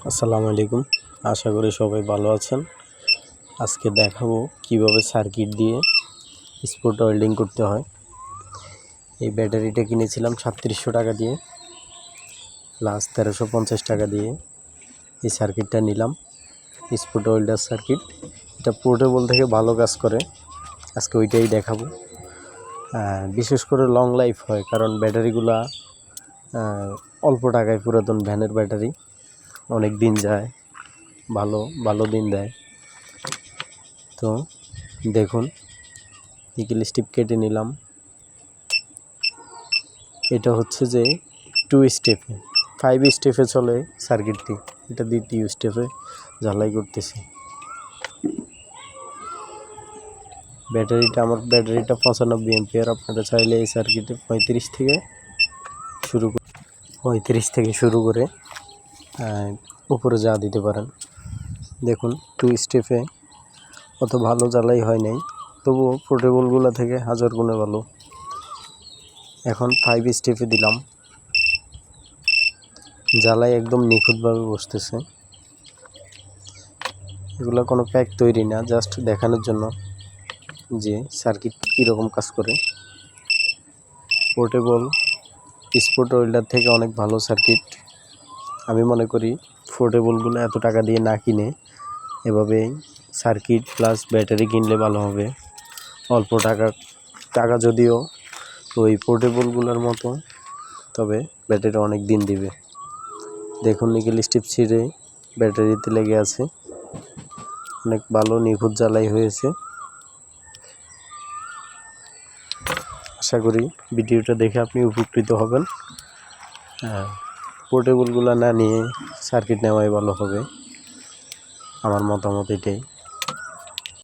আসসালামু আলাইকুম। আশা করি সবাই ভালো আছেন। আজকে দেখাবো কিভাবে সার্কিট দিয়ে স্পট ওয়েল্ডিং করতে হয়। এই ব্যাটারিটা কিনেছিলাম ৩৭০০ টাকা দিয়ে, প্লাস ১৩৫০ টাকা দিয়ে এই সার্কিটটা নিলাম। স্পট ওয়েল্ডার সার্কিট, এটা পোর্টেবল থেকে ভালো কাজ করে। আজকে ওইটাই দেখাবো। বিশেষ করে লং লাইফ হয়, কারণ ব্যাটারিগুলা অল্প টাকায়, পুরাতন ভ্যানের ব্যাটারি অনেক দিন যায়, ভালো দিন দেয়। তো দেখুন, নিকেল স্টিপ কেটে নিলাম। এটা হচ্ছে যে 2 স্টেপে, 5 স্টেপে চলে সার্কিটটি, এটা 2টি স্টেপে ঝালাই করতেছি। আমার ব্যাটারিটা 95 এম্পিয়ার। আপনারা চাইলে এই সার্কিটে 35 থেকে শুরু করে উপরে যা দিতে পারেন। দেখুন 2 স্টেপে অত ভালো জ্বালাই হয় নাই, তবুও পোর্টেবলগুলো থেকে হাজার গুণে ভালো। এখন 5 স্টেপে দিলাম, জ্বালাই একদম নিখুঁতভাবে বসতেছে। এগুলো কোনো প্যাক তৈরি না, জাস্ট দেখানোর জন্য যে সার্কিট কীরকম কাজ করে। পোর্টেবল স্পট ওয়েল্ডার থেকে অনেক ভালো সার্কিট। আমি মনে করি পোর্টেবলগুলো এত টাকা দিয়ে না কিনে এভাবে সার্কিট প্লাস ব্যাটারি কিনলে ভালো হবে। অল্প টাকা যদিও ওই পোর্টেবলগুলোর মতো, তবে ব্যাটারি অনেক দিন দিবে। দেখুন, নিকেল স্টিপ ছিঁড়ে ব্যাটারিতে লেগে আছে। অনেক ভালো নিখুঁত জ্বালাই হয়েছে। আশা করি ভিডিওটা দেখে আপনি উপকৃত হবেন। পোর্টেবলগুলো না নিয়ে সার্কিট নেওয়াই ভালো হবে, আমার মতামত এটাই।